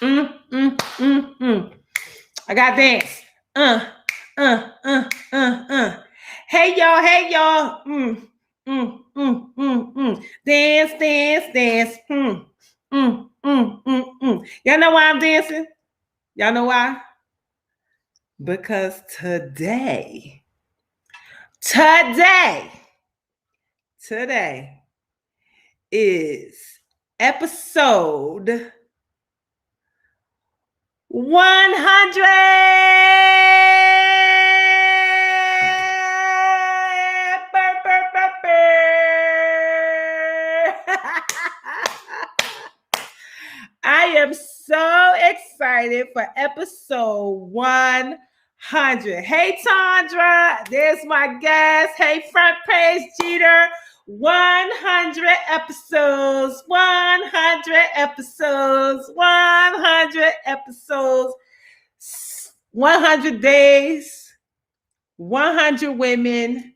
I got dance. Uh, Hey y'all, hey y'all. Dance, dance, dance. Y'all know why I'm dancing? Y'all know why? Because today is episode 100. Burr, burr, burr, burr. I am so excited for episode 100. Hey, Tandra, there's my guest. Hey, front page Jeter. 100 episodes, 100 episodes, 100 episodes, 100 days, 100 women,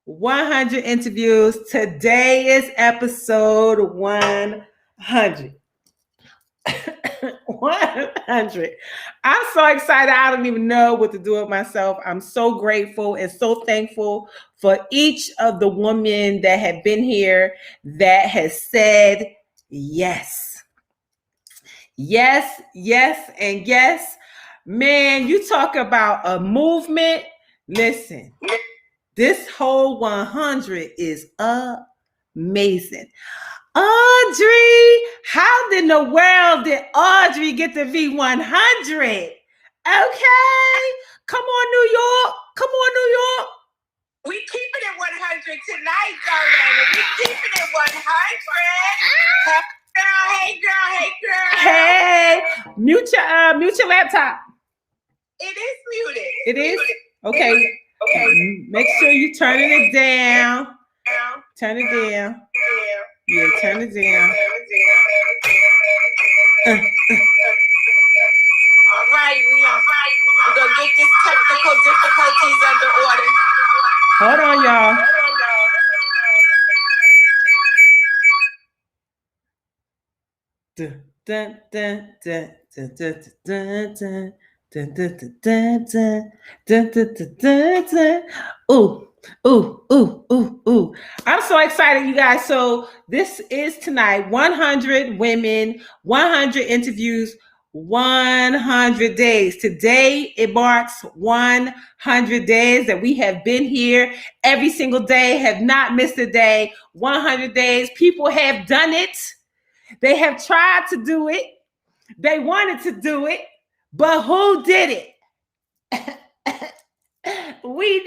100 interviews. Today is episode 100. 100. I'm so excited. I don't even know what to do with myself. I'm so grateful and so thankful for each of the women that have been here that has said yes. Yes, yes, and yes. Man, you talk about a movement. Listen, this whole 100 is amazing. Audrey, how in the world did Audrey get to be 100? Okay, come on, New York. Come on, New York. We keeping it 100 tonight, Darlaina. We keeping it 100. Hey, girl. Hey, mute your laptop. It is muted. It is? Okay. Make sure you turning it down. Turn it down. Yeah, turn it down. All right, we're gonna get this technical difficulties under order. Hold on, y'all. Ooh. I'm so excited, you guys. So this is tonight, 100 women, 100 interviews, 100 days. Today it marks 100 days that we have been here every single day, have not missed a day. 100 days. People have done it. They have tried to do it. They wanted to do it, but who did it? We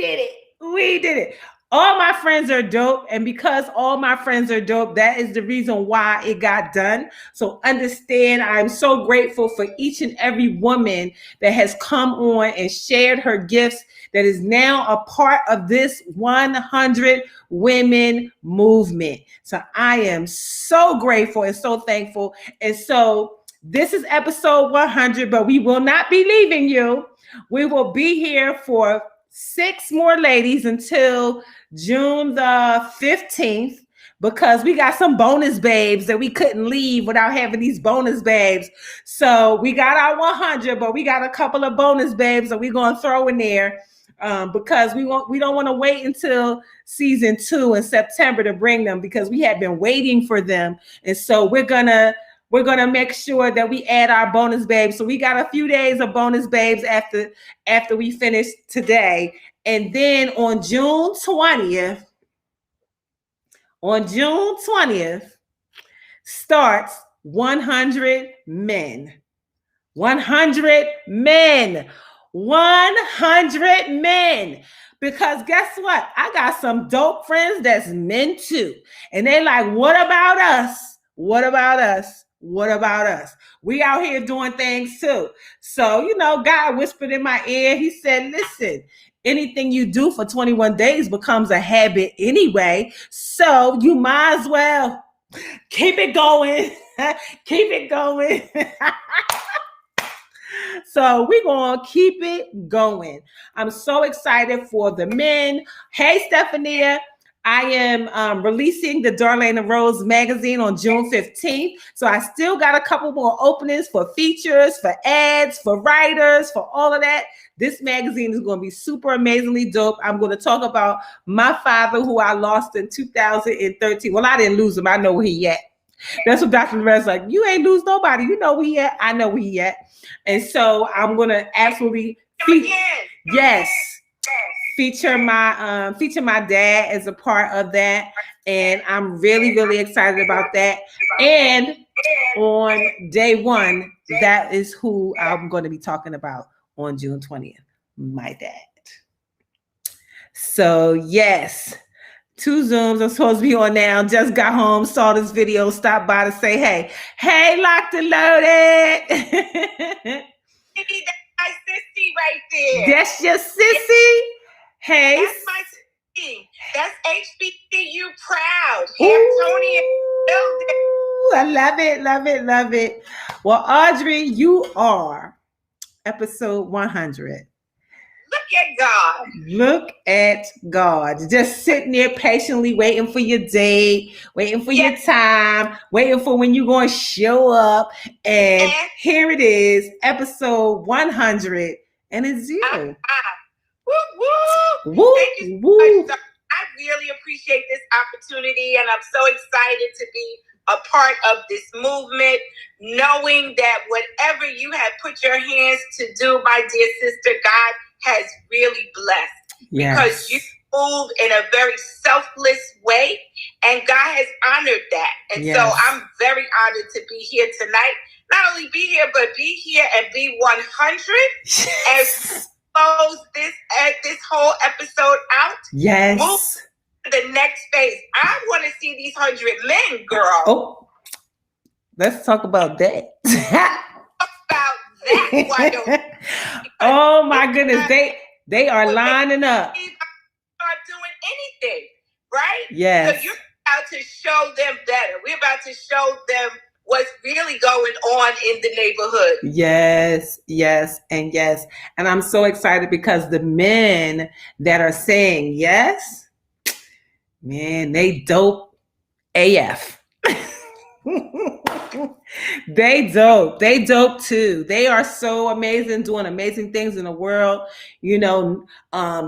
did it. All my friends are dope. And because all my friends are dope, that is the reason why it got done. So understand, I'm so grateful for each and every woman that has come on and shared her gifts, that is now a part of this 100 women movement. So I am so grateful and so thankful. And so this is episode 100, but we will not be leaving you. We will be here for 6 more ladies until June the 15th, because we got some bonus babes that we couldn't leave without having these bonus babes. So we got our 100, but we got a couple of bonus babes that we're going to throw in there because we don't want to wait until season 2 in September to bring them, because we have been waiting for them. And so we're going to make sure that we add our bonus babes. So we got a few days of bonus babes after we finish today. And then on June 20th, starts 100 men. 100 men. 100 men. Because guess what? I got some dope friends that's men too. And they like, what about us? What about us? What about us? We out here doing things too. So, God whispered in my ear. He said, listen, anything you do for 21 days becomes a habit anyway. So you might as well keep it going. Keep it going. So we're going to keep it going. I'm so excited for the men. Hey, Stephania. I am releasing the Darlaina Rose magazine on June 15th. So I still got a couple more openings for features, for ads, for writers, for all of that. This magazine is going to be super amazingly dope. I'm going to talk about my father, who I lost in 2013. Well, I didn't lose him. I know where he at. That's what Dr. Loretta's like. You ain't lose nobody. You know where he at. I know where he at. And so I'm going to absolutely yes. Feature my dad as a part of that, and I'm really, really excited about that. And on day one, that is who I'm going to be talking about on June 20th, my dad. So yes, 2 Zooms I'm supposed to be on now. Just got home, saw this video, stopped by to say, hey, locked and loaded. That's my sissy right there. That's your sissy. Hey, that's my sissy. That's HBCU proud. Hamptonian. I love it, love it, love it. Well, Audrey, you are episode 100. Look at God. Look at God. Just sitting there patiently waiting for your date, waiting for your time, waiting for when you're going to show up. And here it is, episode 100. And it's you. Woo, woo. Woo. Thank you so much. I really appreciate this opportunity, and I'm so excited to be a part of this movement, knowing that whatever you have put your hands to do, my dear sister, God has really blessed. Yes. Because you move in a very selfless way, and God has honored that. And so I'm very honored to be here tonight. Not only be here, but be here and be 100 as close this whole episode out. Yes. Move to the next phase. I want to see these 100 men, girl. Oh, let's talk about that. Why don't oh my goodness, they are lining up. Start doing anything, right? Yes. So you're about to show them better. We're about to show them what's really going on in the neighborhood. Yes, yes, and yes. And I'm so excited because the men that are saying yes, man, they dope AF. They dope too. They are so amazing, doing amazing things in the world. You know,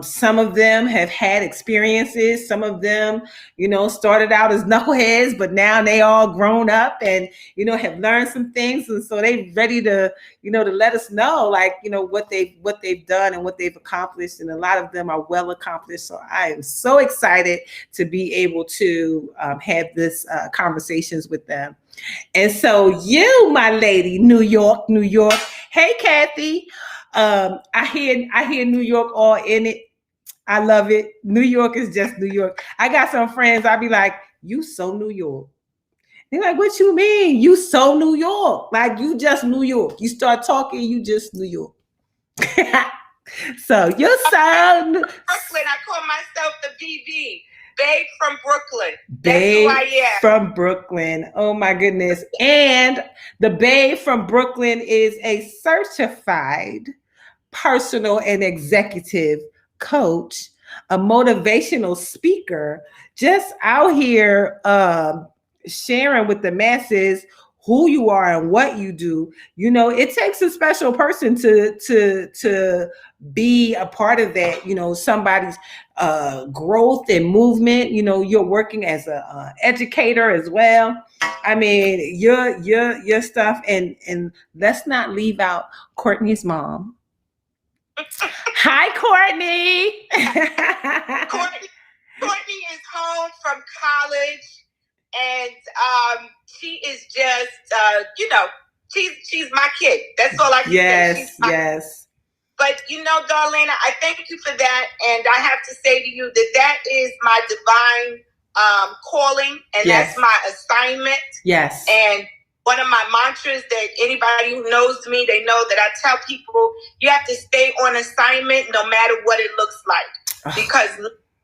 some of them have had experiences. Some of them, you know, started out as knuckleheads, but now they all grown up and, you know, have learned some things. And so they ready to, you know, to let us know, like, you know, what they've done and what they've accomplished. And a lot of them are well accomplished. So I am so excited to be able to have this conversations with them. And so you, my lady, New York. Hey, Kathy. I hear New York all in it. I love it. New York is just New York. I got some friends. I be like, you so New York. They're like, what you mean? You so New York. Like, you just New York. You start talking, you just New York. So you're so Brooklyn. I call myself the BB. Babe from Brooklyn. That's who I am. From Brooklyn. Oh my goodness. And the babe from Brooklyn is a certified personal and executive coach, a motivational speaker, just out here sharing with the masses who you are and what you do. You know, it takes a special person to be a part of that, you know, somebody's growth and movement. You know, you're working as a educator as well. I mean, your stuff, and let's not leave out Courtney's mom. Hi, Courtney. Courtney is home from college, and she is just, you know, she's my kid. That's all I can say. Yes. But, you know, Darlaina, I thank you for that. And I have to say to you that is my divine calling, and that's my assignment. Yes. And one of my mantras that anybody who knows me, they know that I tell people, you have to stay on assignment no matter what it looks like. Because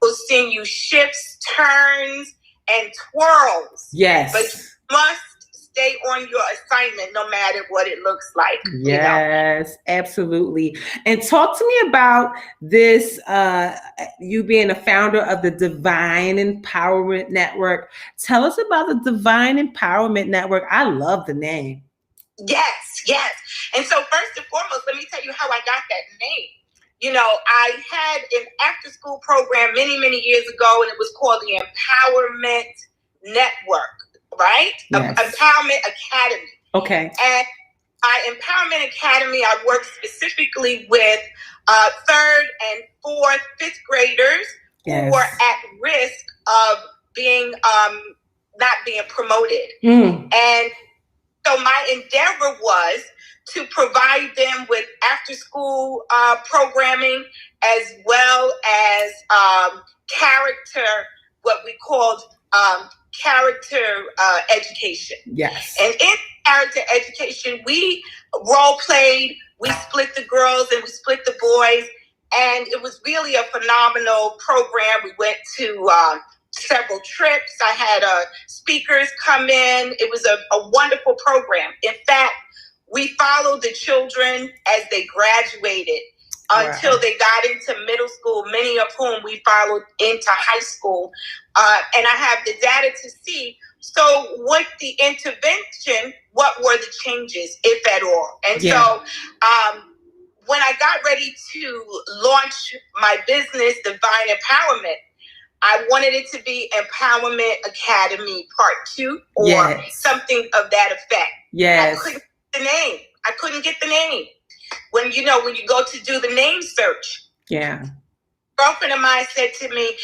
we'll send you shifts, turns, and twirls. Yes. But you must stay on your assignment no matter what it looks like. Yes, absolutely. And talk to me about this, you being a founder of the Divine Empowerment Network. Tell us about the Divine Empowerment Network. I love the name. Yes. And so first and foremost, let me tell you how I got that name. I had an after-school program many, many years ago, and it was called the Empowerment Network, right? Yes. Empowerment Academy. Okay. And my Empowerment Academy, I work specifically with 3rd and 4th, 5th graders who are at risk of being not being promoted. And so my endeavor was to provide them with after-school programming, as well as character, what we called character education. Yes. And in character education, we role played, we split the girls and we split the boys, and it was really a phenomenal program. We went to several trips. I had speakers come in. It was a wonderful program. In fact, we followed the children as they graduated until they got into middle school, many of whom we followed into high school. And I have the data to see. So with the intervention, what were the changes, if at all? And so when I got ready to launch my business, Divine Empowerment, I wanted it to be Empowerment Academy Part 2 or something of that effect. Yes. I couldn't get the name. When you go to do the name search. Yeah. A girlfriend of mine said to me,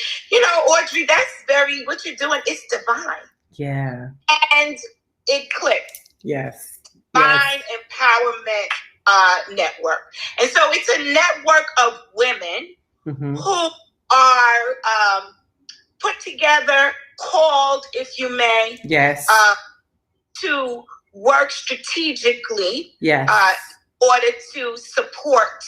Audrey, that's what you're doing, it's divine. Yeah. And it clicked. Yes. Divine Empowerment Network. And so it's a network of women who are put together, called, if you may, to work strategically in order to support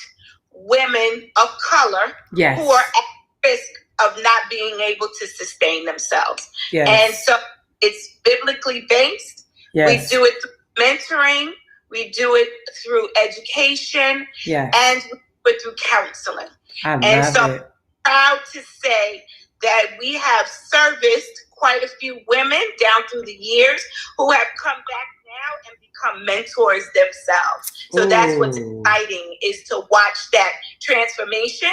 women of color who are at risk of not being able to sustain themselves. And so it's biblically based. We do it through mentoring. We do it through education. And we do it through counseling. I'm proud to say that we have serviced quite a few women down through the years who have come back now and become mentors themselves. So that's what's exciting, is to watch that transformation,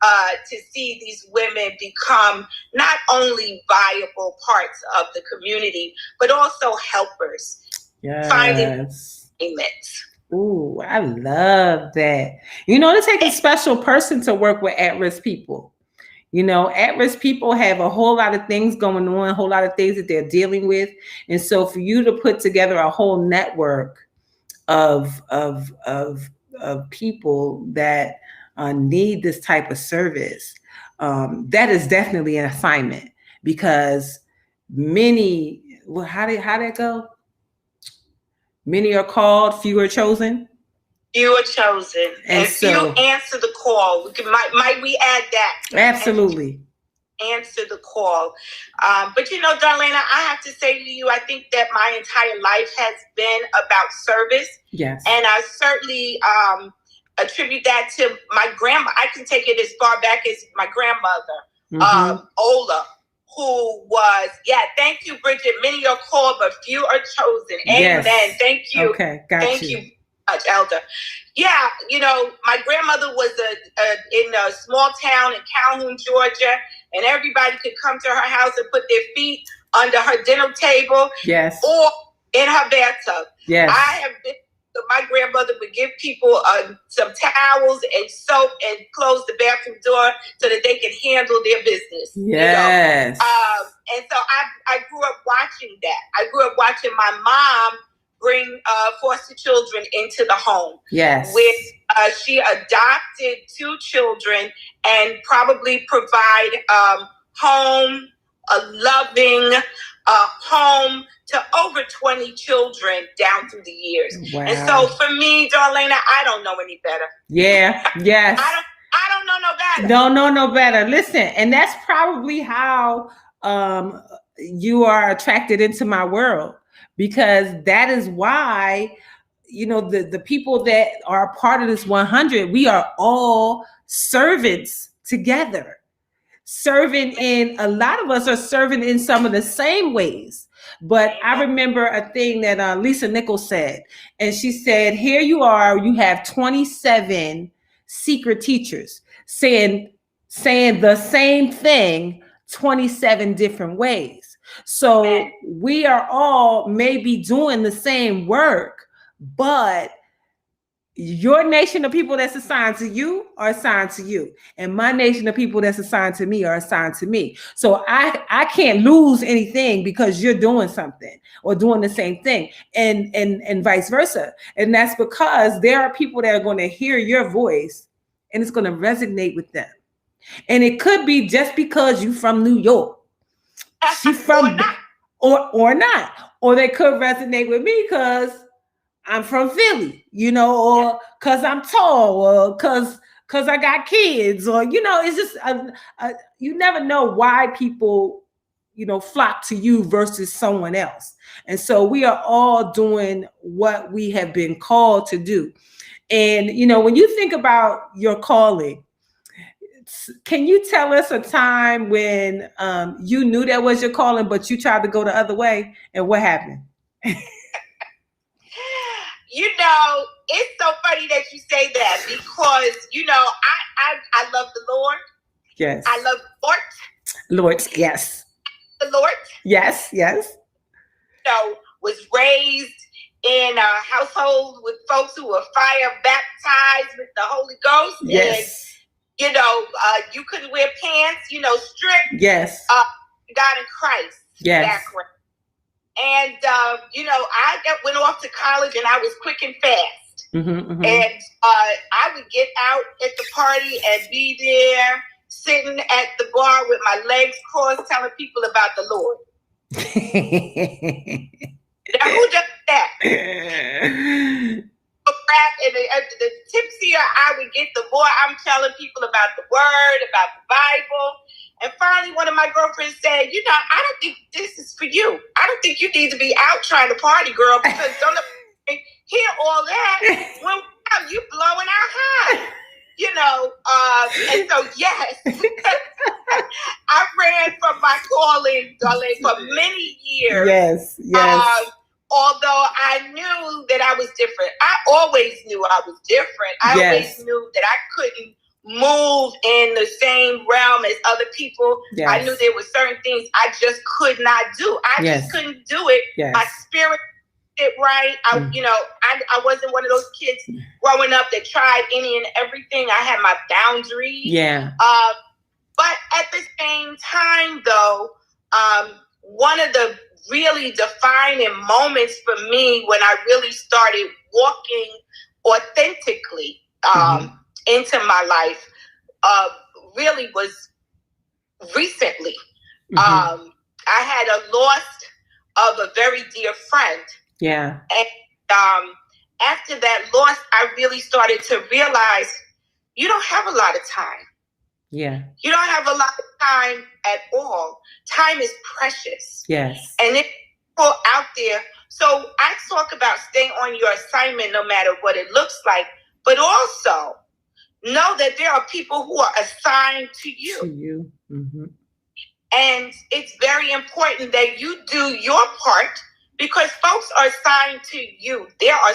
to see these women become not only viable parts of the community, but also helpers. Finding payments. Ooh, I love that. It takes a special person to work with at-risk people. At-risk people have a whole lot of things going on, a whole lot of things that they're dealing with. And so for you to put together a whole network of people that need this type of service, that is definitely an assignment, because many, how did that go? Many are called, few are chosen. You are chosen, and few answer the call. Might we add that? Absolutely. Answer the call. But Darlaina, I have to say to you, I think that my entire life has been about service. Yes. And I certainly attribute that to my grandma. I can take it as far back as my grandmother, Ola, who was, thank you, Bridget. Many are called, but few are chosen. Amen. Yes. Thank you. Okay, got Thank you. Elder. My grandmother was in a small town in Calhoun, Georgia, and everybody could come to her house and put their feet under her dinner table, or in her bathtub. I have been. My grandmother would give people some towels and soap and close the bathroom door so that they can handle their business. Yes. And so I grew up watching that. I grew up watching my mom bring foster children into the home. Yes. She adopted 2 children and probably provide home, a loving home to over 20 children down through the years. Wow. And so for me, Darlaina, I don't know any better. Yeah. Yes. I don't know no better. Don't know no better. Listen, and that's probably how you are attracted into my world, because that is why, the people that are a part of this 100, we are all servants together. Serving in, a lot of us are serving in some of the same ways. But I remember a thing that Lisa Nichols said, and she said, here you are, you have 27 secret teachers saying the same thing 27 different ways. So we are all maybe doing the same work, but your nation of people that's assigned to you are assigned to you, and my nation of people that's assigned to me are assigned to me. So I can't lose anything because you're doing something or doing the same thing, and vice versa. And that's because there are people that are going to hear your voice and it's going to resonate with them. And it could be just because you from New York, she from or not, or they could resonate with me because I'm from Philly, or because I'm tall, or because I got kids, or, it's just, you never know why people, flock to you versus someone else. And so we are all doing what we have been called to do. And, when you think about your calling, can you tell us a time when you knew that was your calling, but you tried to go the other way, and what happened? It's so funny that you say that because, I love the Lord. Yes. I love Lord. Lord, yes. The Lord. Yes. Was raised in a household with folks who were fire baptized with the Holy Ghost. Yes. And, you couldn't wear pants, strict. Yes. God in Christ. Yes. Background. And, I went off to college and I was quick and fast. Mm-hmm. And I would get out at the party and be there sitting at the bar with my legs crossed telling people about the Lord. Now, who does that? The tipsier I would get, the more I'm telling people about the Word, about the Bible. And finally, one of my girlfriends said, I don't think this is for you. I don't think you need to be out trying to party, girl, because don't hear all that when you blowing our high. And so, yes, I ran from my calling, darling, for many years. Yes. Although I knew that I was different. I always knew I was different. I always knew that I couldn't move in the same realm as other people. Yes. I knew there were certain things I just could not do. I just couldn't do it. Yes. My spirit it right. I wasn't one of those kids growing up that tried any and everything. I had my boundaries. Yeah. But at the same time, though, one of the really defining moments for me when I really started walking authentically into my life really was recently. I had a loss of a very dear friend. Yeah. And after that loss, I really started to realize you don't have a lot of time. Yeah. You don't have a lot of time at all. Time is precious. Yes. And it's people out there. So I talk about staying on your assignment no matter what it looks like, but also know that there are people who are assigned to you. Mm-hmm. And it's very important that you do your part because folks are assigned to you. There are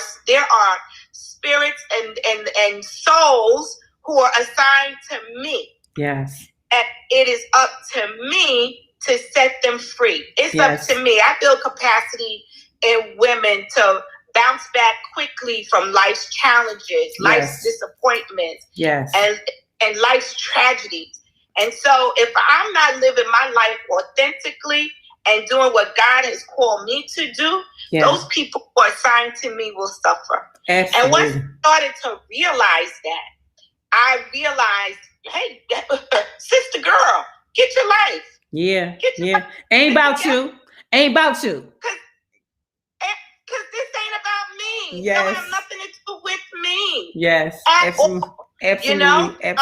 spirits and souls who are assigned to me. Yes. And it is up to me to set them free. It's up to me. I build capacity in women to bounce back quickly from life's challenges, life's disappointments, and life's tragedies. And so if I'm not living my life authentically and doing what God has called me to do, those people who are assigned to me will suffer. Absolutely. And once I started to realize that, I realized, hey, sister girl, get your life. Yeah. Ain't about you. Because this ain't about me. Yes. It don't have nothing to do with me. Yes. Absolutely. Absolutely. And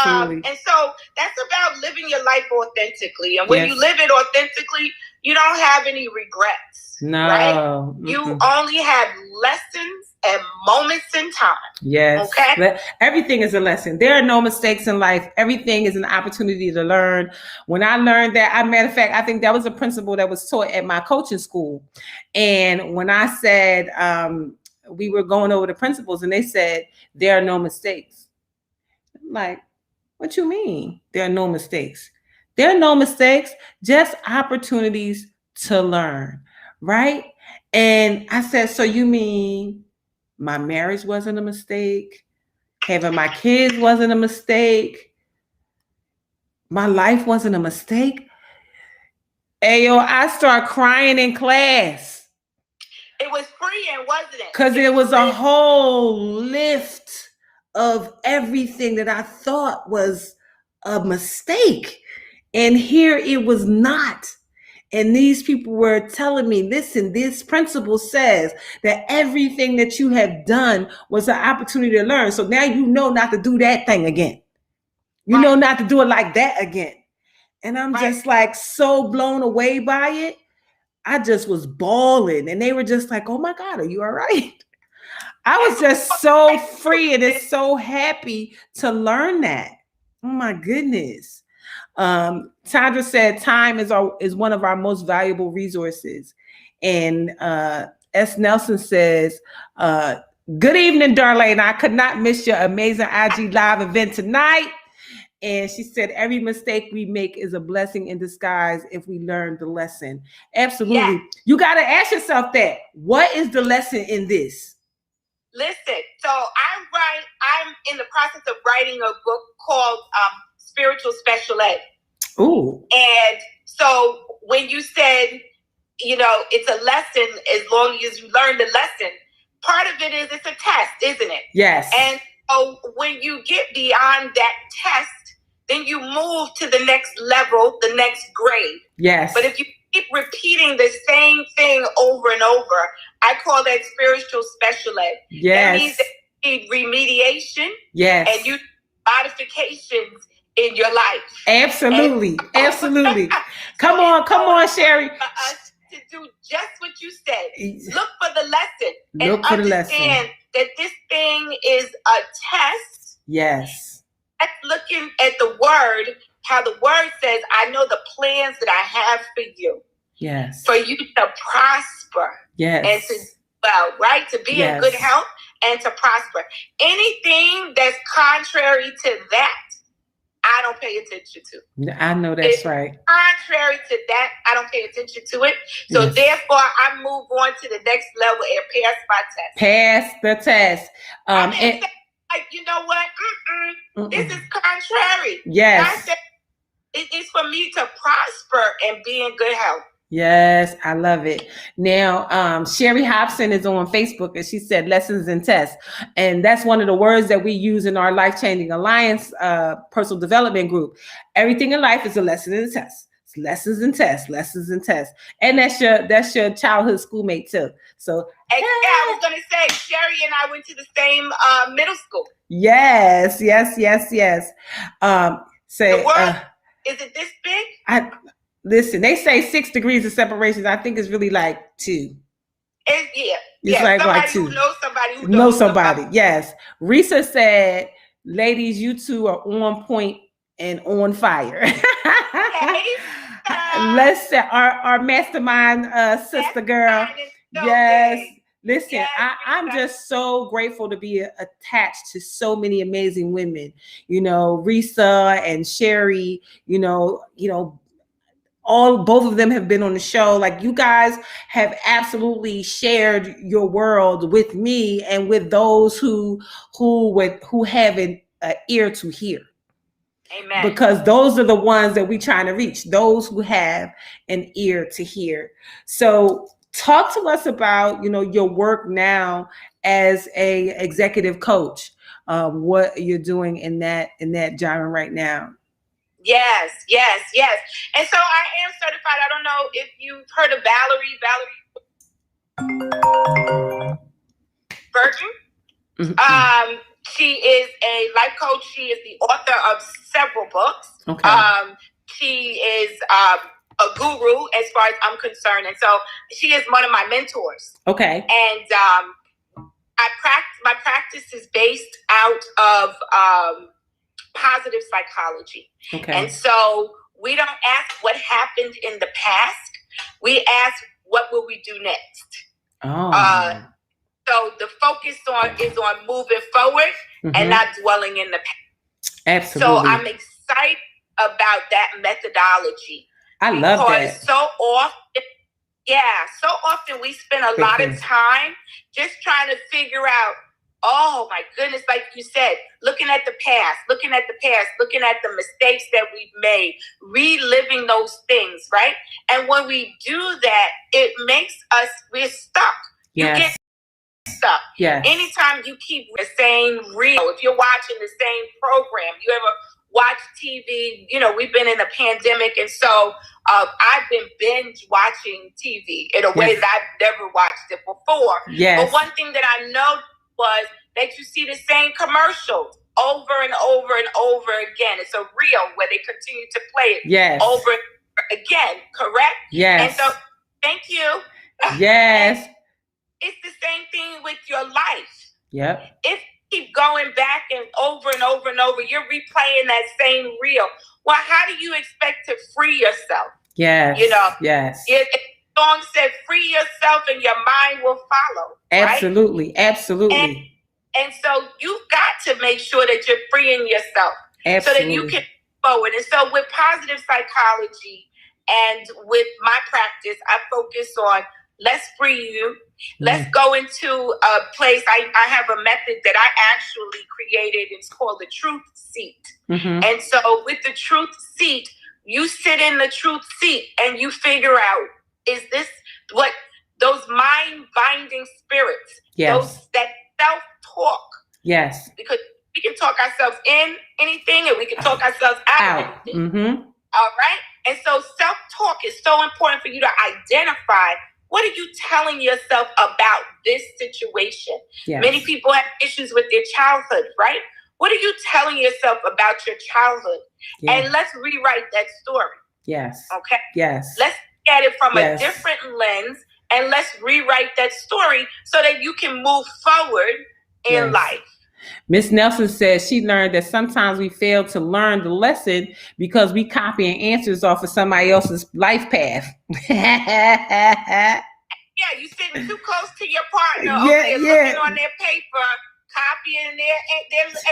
so that's about living your life authentically. And when you live it authentically, you don't have any regrets. No. Right? Mm-mm. You only have lessons and moments in time. Yes. Okay. Everything is a lesson. There are no mistakes in life. Everything is an opportunity to learn. When I learned that, matter of fact, I think that was a principle that was taught at my coaching school. And when I said, we were going over the principles and they said, there are no mistakes. I'm like, what you mean? There are no mistakes. There are no mistakes, just opportunities to learn. Right. And I said, so you mean my marriage wasn't a mistake? Having my kids wasn't a mistake? My life wasn't a mistake? Ayo, I start crying in class. It was freeing, wasn't it? Because it was a whole lift of everything that I thought was a mistake. And here it was not. And these people were telling me, listen, this principle says that everything that you have done was an opportunity to learn. So now you know not to do that thing again. You know not to do it like that again. And I'm just like so blown away by it. I just was bawling. And they were just like, oh my God, are you all right? I was just so free and it's so happy to learn that. Oh my goodness. Sandra said time is one of our most valuable resources. And S. Nelson says, good evening, Darlaina. I could not miss your amazing IG live event tonight. And she said, every mistake we make is a blessing in disguise if we learn the lesson. Absolutely. Yeah. You got to ask yourself that. What is the lesson in this? Listen, so I'm in the process of writing a book called Spiritual Special Ed. Ooh. And so when you said, it's a lesson as long as you learn the lesson, part of it is it's a test, isn't it? Yes. And so when you get beyond that test, then you move to the next level, the next grade. Yes. But if you keep repeating the same thing over and over, I call that spiritual special ed. Yes. That means that you need remediation. Yes. And you modifications in your life. Absolutely. Absolutely. Come on, Sherry. For us to do just what you said. Look for the lesson. Look for the lesson. Understand that this thing is a test. Yes. Looking at the word, how the word says, I know the plans that I have for you. Yes. For you to prosper. Yes. And to be in good health and to prosper. Anything that's contrary to that, I don't pay attention to. I know that's right. Contrary to that, I don't pay attention to it. So therefore, I move on to the next level and pass my test. Pass the test. You know what? This is contrary. Yes. It's for me to prosper and be in good health. Yes, I love it. Now, Sherry Hobson is on Facebook and she said lessons and tests. And that's one of the words that we use in our Life Changing Alliance personal development group. Everything in life is a lesson and a test. It's lessons and tests, lessons and tests. And that's your childhood schoolmate too. So I was going to say, Sherry and I went to the same middle school. Yes. The world, is it this big? Listen, they say 6 degrees of separation. I think it's really like 2. It's like 2. Who knows somebody who knows somebody. Yes. Risa said, ladies, you two are on point and on fire. Okay. Let's say our mastermind sister girl. Yes. Big. Listen, yes, I'm just so grateful to be attached to so many amazing women. Risa and Sherry, both of them have been on the show. Like, you guys have absolutely shared your world with me and with those who have an ear to hear. Amen. Because those are the ones that we're trying to reach, those who have an ear to hear. So talk to us about, your work now as a executive coach, what you're doing in that genre right now. Yes. And so I am certified. I don't know if you've heard of Valerie Virgin. Mm-hmm. She is a life coach. She is the author of several books. Okay. She is a guru as far as I'm concerned. And so she is one of my mentors. Okay. And my practice is based out of positive psychology. Okay. And so we don't ask what happened in the past. We ask, what will we do next? Oh. So the focus is on moving forward and not dwelling in the past. Absolutely. So I'm excited about that methodology. I love that. So often we spend a lot of time just trying to figure out, oh my goodness, like you said, looking at the past, looking at the mistakes that we've made, reliving those things, right? And when we do that, it makes we're stuck. Yes. You get stuck. Yes. Anytime you keep the same reel, if you're watching the same program, you ever watch TV, we've been in a pandemic, and so I've been binge watching TV in a way that I've never watched it before. Yes. But one thing that I noticed was that you see the same commercials over and over and over again. It's a reel where they continue to play it over and over again, correct? Yes. And so, thank you. Yes. It's the same thing with your life. Yep. If you keep going back and over and over and over, you're replaying that same reel. Well, how do you expect to free yourself? Yes. Yes. The song said, free yourself and your mind will follow. Absolutely. Right? Absolutely. And so you've got to make sure that you're freeing yourself. Absolutely. So that you can move forward. And so with positive psychology and with my practice, I focus on let's free you. Let's go into a place. I have a method that I actually created. It's called the truth seat. And so with the truth seat, you sit in the truth seat and you figure out, is this what those mind-binding spirits, that self-talk. Yes. Because we can talk ourselves in anything and we can talk ourselves out of anything. All right? And so self-talk is so important for you to identify, what are you telling yourself about this situation? Yes. Many people have issues with their childhood, right? What are you telling yourself about your childhood? And let's rewrite that story. Yes. Okay? Yes. Let's look at it from a different lens, and let's rewrite that story so that you can move forward in life. Miss Nelson says she learned that sometimes we fail to learn the lesson because we copying answers off of somebody else's life path. Yeah, you sitting too close to your partner. Looking on their paper, copying their answers.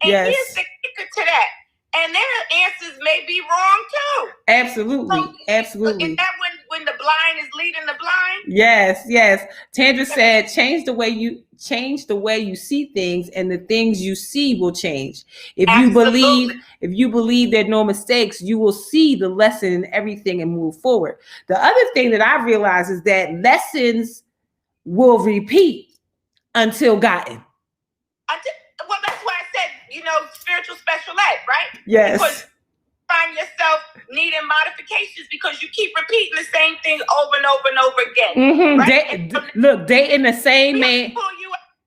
And here's the kicker to that. And their answers may be wrong too. Absolutely. So, absolutely. Is that when the blind is leading the blind? Yes, yes. Tandra said, change the way you see things, and the things you see will change. If you believe there are no mistakes, you will see the lesson in everything and move forward. The other thing that I realize is that lessons will repeat until gotten. Well, that's why I said, spiritual special ed, right? Yes. Because you find yourself needing modifications because you keep repeating the same thing over and over and over again. Right? Dating the same man.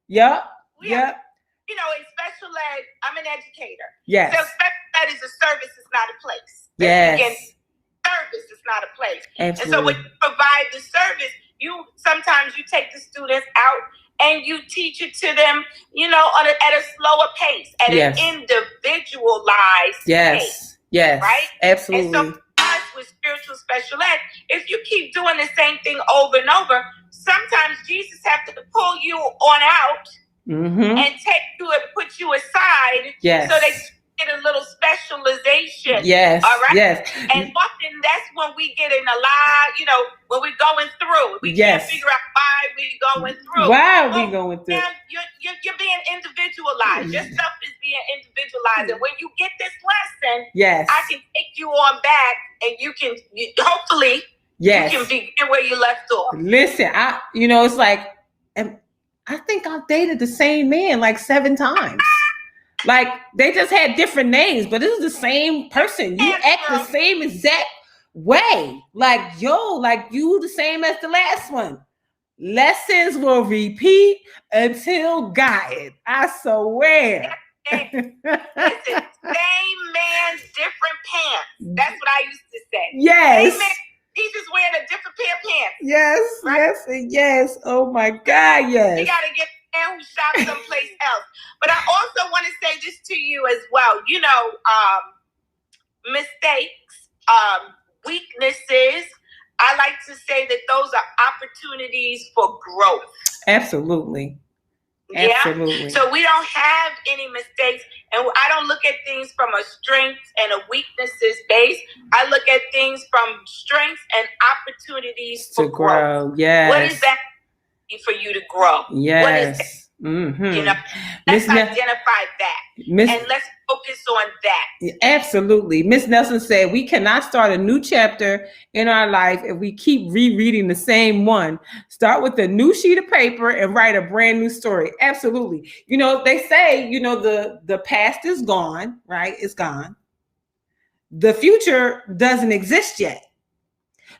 Yep. Yep. In special ed, I'm an educator. Yes. So special ed is a service, it's not a place. Yes. Again, service is not a place. Absolutely. And so when you provide the service, sometimes you take the students out and you teach it to them, at a slower pace, at an individualized pace. Yes. Right? Absolutely. And so with spiritual special ed, if you keep doing the same thing over and over, sometimes Jesus has to pull you on out and take you and put you aside so they get a little specialization. Yes. All right. Yes. And often that's when we get in a lot, when we're going through. We can't figure out why we're going through. Why are we going through? You're being individualized. Your stuff is being individualized. And when you get this lesson, I can take you on back and you can hopefully you can begin where you left off. Listen, it's like, I think I've dated the same man like 7 times. Like, they just had different names, but this is the same person. You act the same exact way. Like, you the same as the last one. Lessons will repeat until gotten. I swear. Listen, same man, different pants. That's what I used to say. Yes. Same man, he's just wearing a different pair of pants. Yes, right? Yes, and yes. Oh my God, yes. You gotta get a man who shops someplace else. But I also want to say this to you as well. You know, mistakes, weaknesses. I like to say that those are opportunities for growth. Absolutely. Yeah. Absolutely. So we don't have any mistakes, and I don't look at things from a strength and a weaknesses base. I look at things from strengths and opportunities for growth. Yes. What is that for you to grow? Yes. What is that? Mm-hmm. You know, let's identify that, and let's focus on that. Absolutely. Miss Nelson said we cannot start a new chapter in our life if we keep rereading the same one. Start with a new sheet of paper and write a brand new story. Absolutely. You know, they say, you know, the past is gone, right? It's gone. The future doesn't exist yet.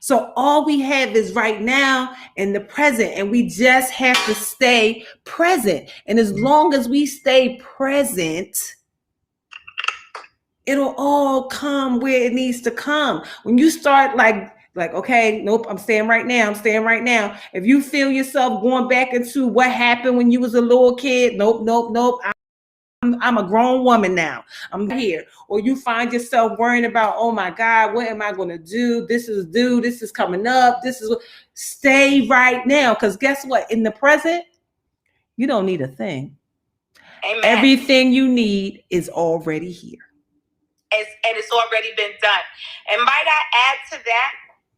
So all we have is right now and the present, and we just have to stay present. And as long as we stay present, it'll all come where it needs to come. When you start like, okay, nope, I'm staying right now. If you feel yourself going back into what happened when you was a little kid, nope. I'm a grown woman now. I'm here. Or you find yourself worrying about, oh my God, what am I going to do? This is coming up. Stay right now. Because guess what? In the present, you don't need a thing. Amen. Everything you need is already here. And it's already been done. And might I add to that,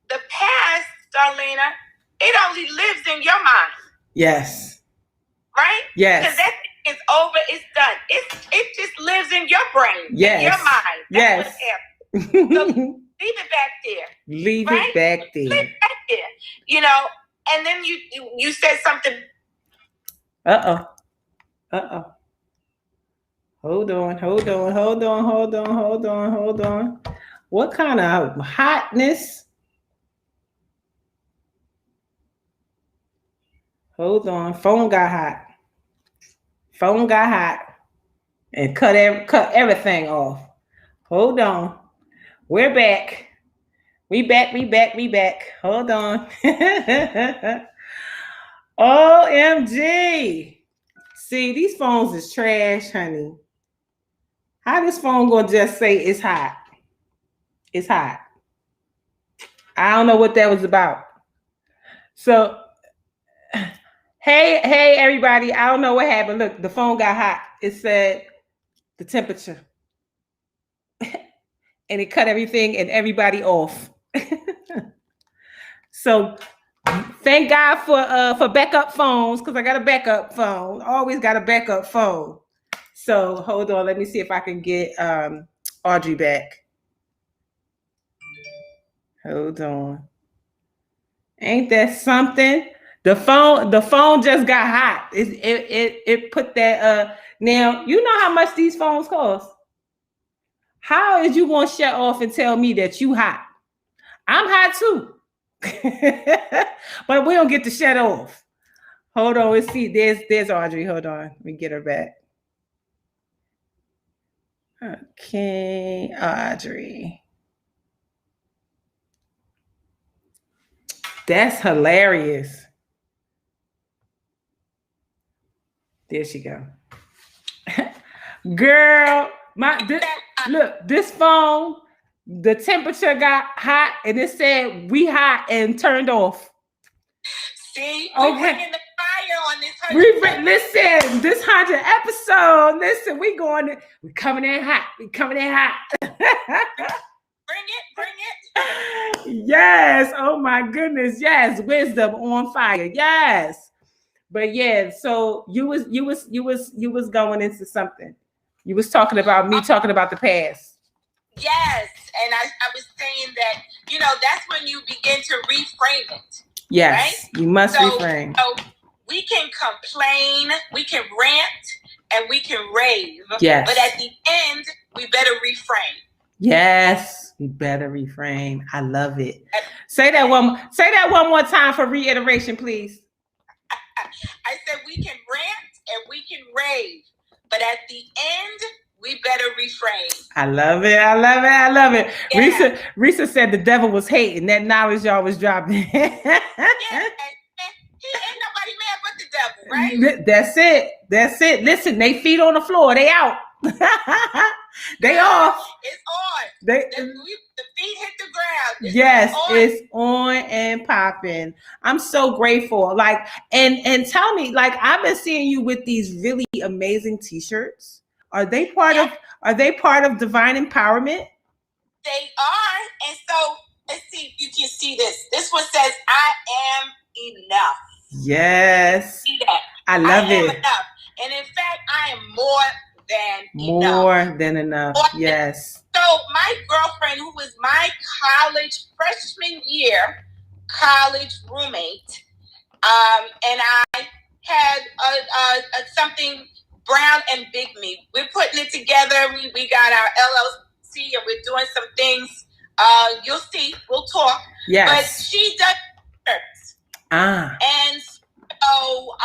the past, Darlaina, it only lives in your mind. Yes. Right? Yes. Because that is over, it's done. It just lives in your brain, yes. in your mind. That's what happened. So leave it back there. Leave it back there. Leave it back there. You know, and then you said something. Uh-oh. Hold on. What kind of hotness? Hold on. Phone got hot. And cut everything off. Hold on. We're back. We back. Hold on. OMG. See, these phones is trash, honey. How this phone gonna just say it's hot? It's hot. I don't know what that was about. So, hey, everybody. I don't know what happened. Look, the phone got hot. It said the temperature. And it cut everything and everybody off. So thank God for backup phones, because I got a backup phone. Always got a backup phone. So hold on, let me see if I can get Audrey back. Hold on. Ain't that something? The phone just got hot. It put that now you know how much these phones cost. How is you gonna shut off and tell me that you hot? I'm hot too. But we don't get to shut off. Hold on, let's see. There's Audrey. Hold on. Let me get her back. Okay, Audrey. That's hilarious. There she go. Girl, look, this phone, the temperature got hot and it said we hot and turned off. See, we're bringing the fire on this 100. Listen, this 100 episode. Listen, we coming in hot. Bring it. Yes. Oh my goodness. Yes. Wisdom on fire. Yes. But yeah, so you was going into something. You was talking about me talking about the past. Yes, and I was saying that, you know, that's when you begin to reframe it. Yes, right? You must reframe. So we can complain, we can rant, and we can rave. Yes. But at the end, we better reframe. Yes, we better reframe. I love it. Say that one more time for reiteration, please. I said we can rant and we can rave, but at the end, we better refrain. I love it. I love it. I love it. Yeah. Risa said the devil was hating. That knowledge y'all was dropping. Yeah, he ain't nobody mad but the devil, right? That's it. That's it. Listen, they feet on the floor. They out. They off. It's on. The feet hit the ground. It's on and popping. I'm so grateful. Like, and tell me, like, I've been seeing you with these really amazing t-shirts. Are they part of Divine Empowerment? They are. And so let's see if you can see this. This one says, I am enough. Yes. See that? I love it. Enough. And in fact, I am more than enough. Yes. So my girlfriend, who was my freshman year college roommate, and I had something brown and big me. We're putting it together. We got our LLC and we're doing some things. You'll see. We'll talk. Yes. But she does shirts. And so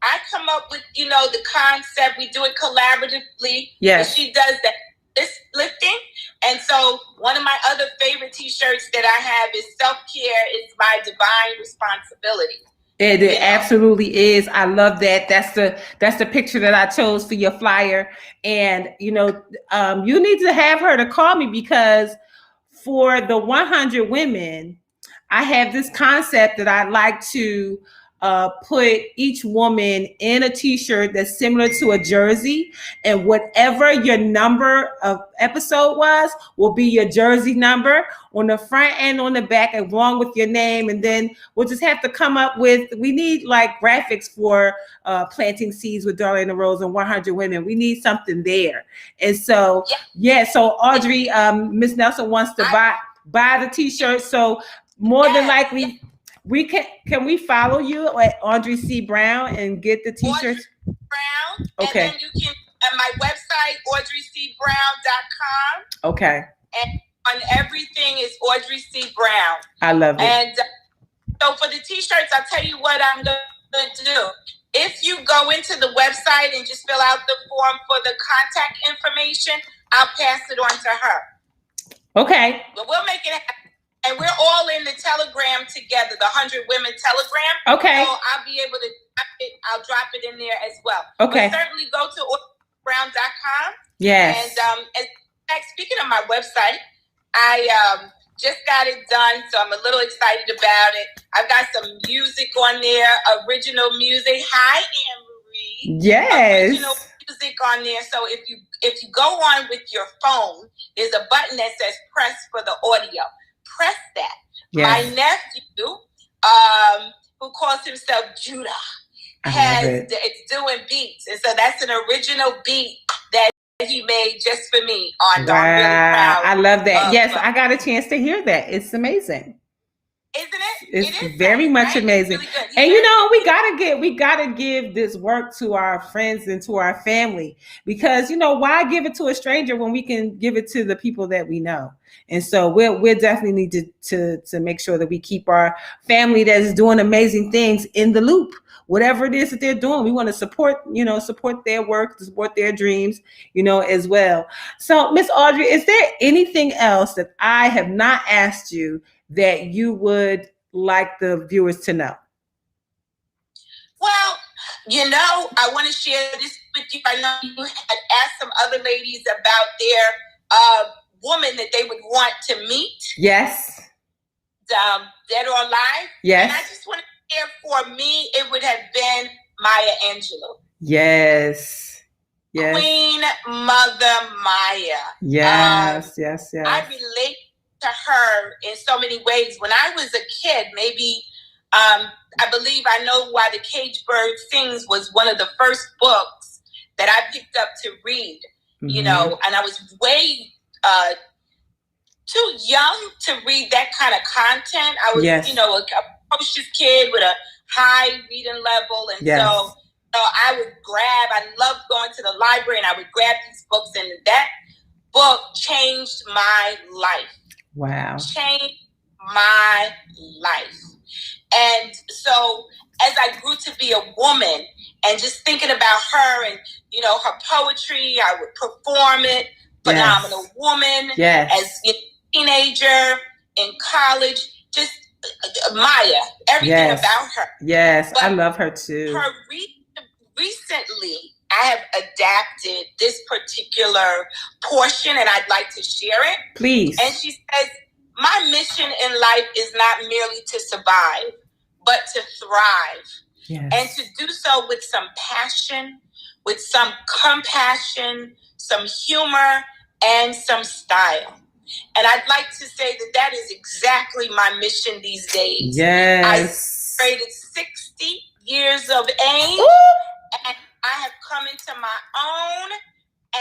I come up with, the concept. We do it collaboratively. Yes. And she does that. This lifting. And so one of my other favorite t-shirts that I have is self-care is my divine responsibility. It absolutely is. I love that. That's the picture that I chose for your flyer. And you need to have her to call me, because for the 100 women, I have this concept that I'd like to put each woman in a t-shirt that's similar to a jersey, and whatever your number of episode was will be your jersey number on the front and on the back, along with your name. And then we'll just have to come up with, we need like graphics for planting seeds with Darlaina Rose and 100 women. We need something there. And so so Audrey, Miss Nelson wants to buy the t-shirt. So more than likely, we can we follow you at Audrey C. Brown and get the t-shirts? Audrey Brown. Okay. And then you can, at my website, audreycbrown.com. Okay. And on everything is Audrey C. Brown. I love it. And so for the t-shirts, I'll tell you what I'm going to do. If you go into the website and just fill out the form for the contact information, I'll pass it on to her. Okay. But we'll make it happen. And we're all in the Telegram together, the 100 Women Telegram. Okay. So I'll be able to I'll drop it in there as well. Okay. But certainly go to audreybrown.com. Yes. And speaking of my website, I just got it done, so I'm a little excited about it. I've got some music on there, original music. Hi, Anne-Marie. Yes. Original music on there. So if you go on with your phone, there's a button that says press for the audio. Press that. Yes. My nephew, who calls himself Judah, it's doing beats, and so that's an original beat that he made just for me. I'm really proud. I love that. Yes, I got a chance to hear that. It's amazing. Isn't it? It's very much amazing. Really good. And we gotta give this work to our friends and to our family, because why give it to a stranger when we can give it to the people that we know? And so we'll definitely need to make sure that we keep our family that is doing amazing things in the loop. Whatever it is that they're doing, we want to support their work, support their dreams, as well. So, Miss Audrey, is there anything else that I have not asked you that you would like the viewers to know? Well, I want to share this with you. I know you had asked some other ladies about their woman that they would want to meet. Yes. Dead or alive. Yes. And I just want to share, for me, it would have been Maya Angelou. Yes. Yes. Queen Mother Maya. Yes. Yes. I relate to her in so many ways. When I was a kid, maybe I believe I Know Why the Cage Bird Sings was one of the first books that I picked up to read. And I was way too young to read that kind of content. I was, a precocious kid with a high reading level, and so I loved going to the library, and I would grab these books, and that book changed my life. Wow. Changed my life. And so as I grew to be a woman and just thinking about her and, you know, her poetry, I would perform it. Phenomenal woman. Yes. As a teenager, in college, just Maya, everything about her. Yes, but I love her too. Recently, I have adapted this particular portion and I'd like to share it. Please. And she says, my mission in life is not merely to survive, but to thrive. Yes. And to do so with some passion, with some compassion, some humor, and some style. And I'd like to say that that is exactly my mission these days. Yes. I celebrated 60 years of age. Ooh. And I have come into my own,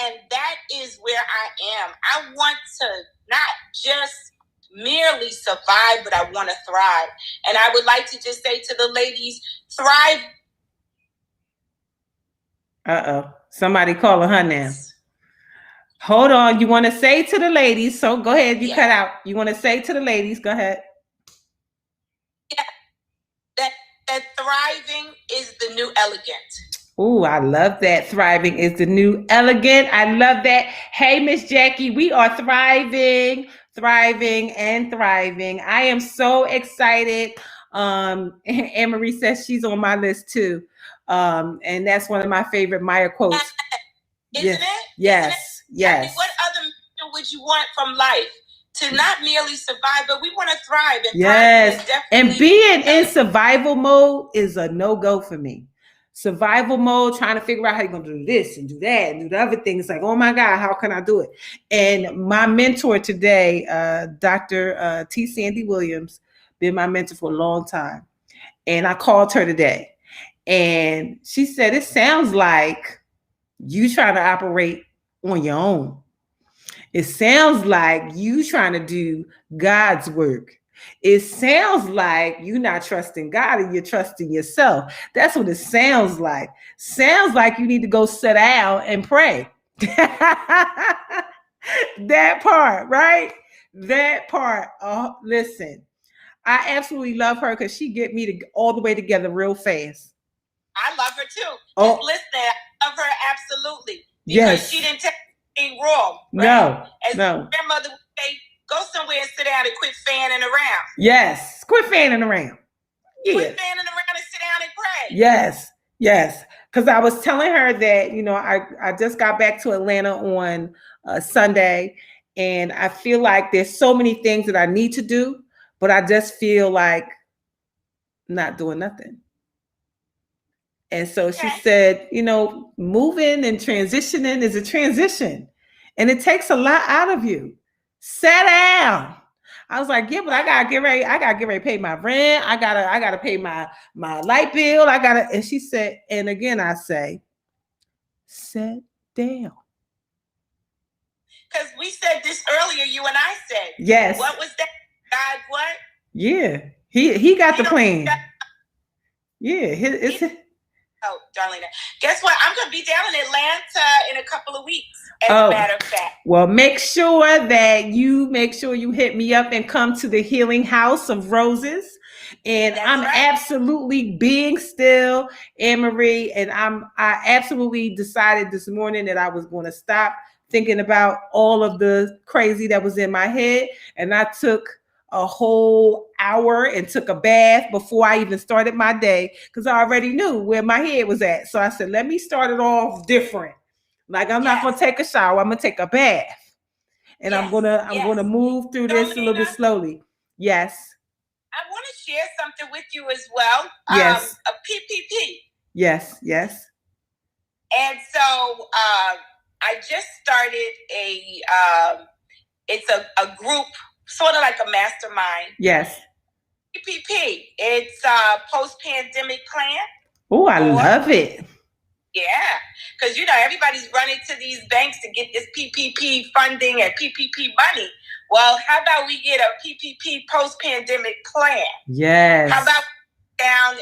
and that is where I am. I want to not just merely survive, but I want to thrive. And I would like to just say to the ladies, thrive. Somebody calling her now. Hold on. You want to say to the ladies, so go ahead. You cut out. You want to say to the ladies, go ahead. Yeah. That thriving is the new elegant. Oh, I love that. Thriving is the new elegant. I love that. Hey, Miss Jackie, we are thriving. I am so excited. Anne Marie says she's on my list too. And that's one of my favorite Maya quotes. Isn't it? Yes. Yes. I mean, what other mission would you want from life? To not merely survive, but we want to thrive. And yes. And being in survival mode is a no-go for me. Survival mode, trying to figure out how you're going to do this and do that and do the other things. Like, oh my God, how can I do it? And my mentor today, Dr. T. Sandy Williams, been my mentor for a long time. And I called her today. And she said, it sounds like you trying to operate on your own. It sounds like you trying to do God's work. It sounds like you're not trusting God and you're trusting yourself. That's what it sounds like. Sounds like you need to go sit down and pray. That part, right? That part. Oh, listen, I absolutely love her because she get me all the way together real fast. I love her too. Oh. Just listen, I love her absolutely. Because she didn't take anything wrong. Right? No. As grandmother would say, go somewhere and sit down and quit fanning around. Yes. Quit fanning around. Yeah. Quit fanning around and sit down and pray. Yes. Yes. Because I was telling her that, you know, I just got back to Atlanta on Sunday, and I feel like there's so many things that I need to do, but I just feel like not doing nothing. And so she said, you know, moving and transitioning is a transition, and it takes a lot out of you. Sit down. I was like, yeah, but I gotta get ready. I gotta get ready to pay my rent. I gotta pay my light bill. And she said, and again, I say, sit down. Because we said this earlier, you and I said. Yes. What was that? God, what? Yeah. He got the plan. Yeah. Oh, Darlaina. Guess what? I'm going to be down in Atlanta in a couple of weeks, as a matter of fact. Well, make sure you hit me up and come to the Healing House of Roses. And that's I'm absolutely being still, Anne Marie. And I absolutely decided this morning that I was going to stop thinking about all of the crazy that was in my head. And I took a whole hour and took a bath before I even started my day, because I already knew where my head was at. So I said, let me start it off different. Like, I'm not going to take a shower. I'm going to take a bath. And I'm going to move through this a little bit slowly. Yes. I want to share something with you as well. Yes. A PPP. Yes. And so I just started it's a group, sort of like a mastermind. Yes. PPP. It's a post-pandemic plan. Oh, I love it. Yeah. Because, you know, everybody's running to these banks to get this PPP funding and PPP money. Well, how about we get a PPP post-pandemic plan? Yes. How about down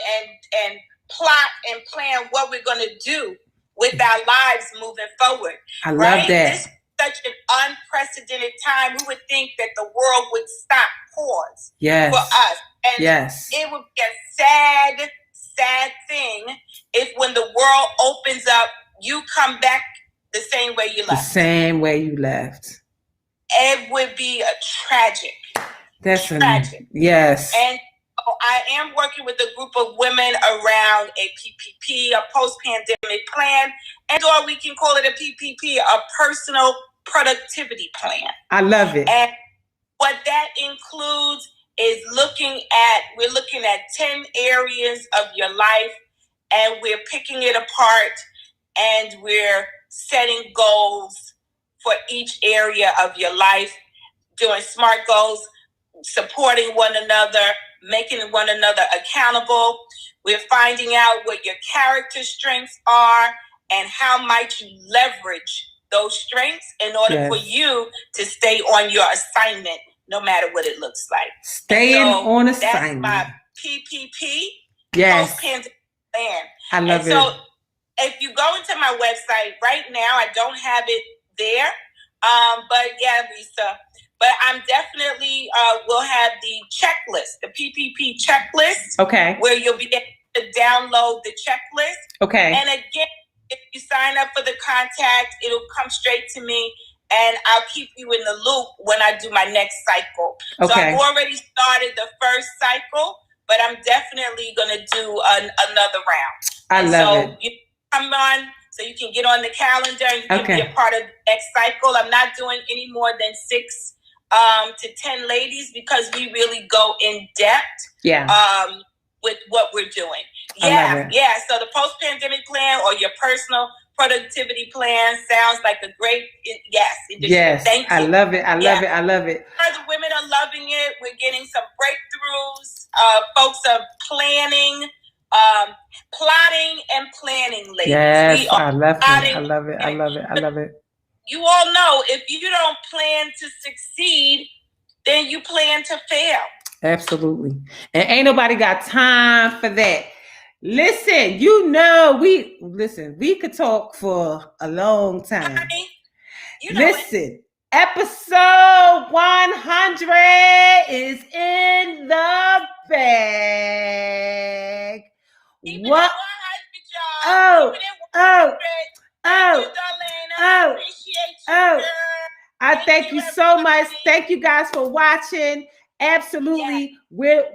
and plot and plan what we're going to do with our lives moving forward? I love that. This such an unprecedented time. We would think that the world would stop pause yes. for us. And yes. it would be a sad thing if when the world opens up, you come back the same way you left. The same way you left. It would be a tragic. That's tragic. Yes. And I am working with a group of women around a PPP, a post-pandemic plan, and or we can call it a PPP, a personal productivity plan. I love it. And what that includes is we're looking at 10 areas of your life, and we're picking it apart, and we're setting goals for each area of your life, doing SMART goals, supporting one another, making one another accountable. We're finding out what your character strengths are and how might you leverage those strengths in order for you to stay on your assignment, no matter what it looks like. Staying on assignment. That's my PPP. Yes. Post-pandemic plan. I love it. So if you go into my website right now, I don't have it there. But yeah, Lisa. But I'm definitely will have the checklist, the PPP checklist. Okay. Where you'll be able to download the checklist. Okay. And again, if you sign up for the contact, it'll come straight to me, and I'll keep you in the loop when I do my next cycle. Okay. So I've already started the first cycle, but I'm definitely going to do another round. I love it. You come on, so you can get on the calendar and you can be a part of the next cycle. I'm not doing any more than 6 to 10 ladies because we really go in depth with what we're doing. Yeah. So the post-pandemic plan or your personal productivity plan sounds like a great yes. Thank you. I love it. I love it. The women are loving it. We're getting some breakthroughs. Folks are planning. Plotting and planning, ladies. Yes, I love it. You all know if you don't plan to succeed, then you plan to fail. Absolutely. And ain't nobody got time for that. Listen, we could talk for a long time. Listen, episode 100 is in the bag. What? Oh. Thank you, Darlaina. I appreciate you, girl. I thank you so much. Thank you guys for watching. Absolutely.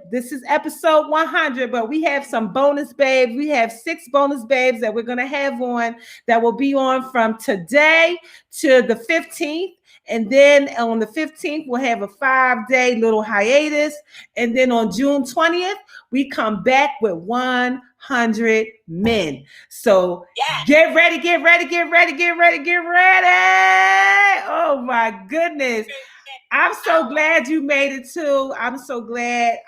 This is episode 100, but we have some bonus babes. We have 6 bonus babes that we're going to have on that will be on from today to the 15th. And then on the 15th, we'll have a 5-day little hiatus. And then on June 20th, we come back with 100 men. So get ready. Oh my goodness. I'm so glad you made it too. I'm so glad.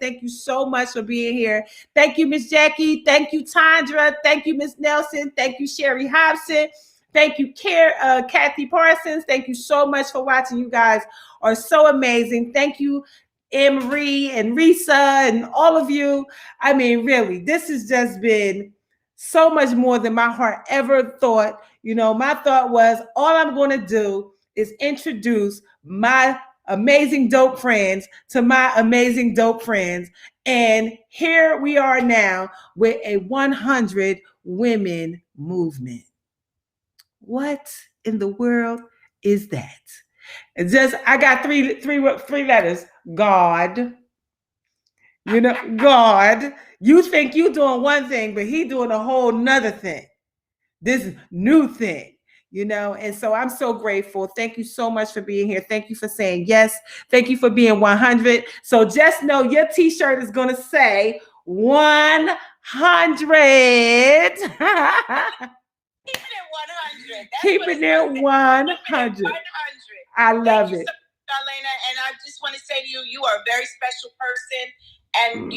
Thank you so much for being here. Thank you, Miss Jackie. Thank you, Tandra. Thank you, Miss Nelson. Thank you, Sherry Hobson. Thank you, Kathy Parsons. Thank you so much for watching. You guys are so amazing. Thank you, Anne-Marie and Risa and all of you. I mean, really, this has just been so much more than my heart ever thought. My thought was all I'm going to do is introduce my amazing dope friends to my amazing dope friends. And here we are now with a 100 women movement. What in the world is that? I got three letters. God. God. You think you doing one thing, but he doing a whole nother thing. This new thing. And so I'm so grateful. Thank you so much for being here. Thank you for saying yes. Thank you for being 100. So just know your t-shirt is going to say 100. Keeping it 100. I love it. Darlaina, and I just want to say to you, you are a very special person. And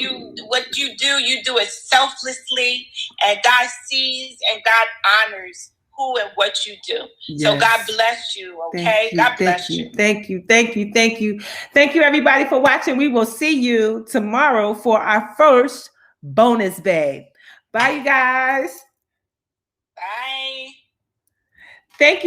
what you do it selflessly, and God sees and God honors who and what you do. Yes. So God bless you, okay? God bless you. Thank you. Thank you, everybody, for watching. We will see you tomorrow for our first bonus babe. Bye, you guys. Bye. Thank you.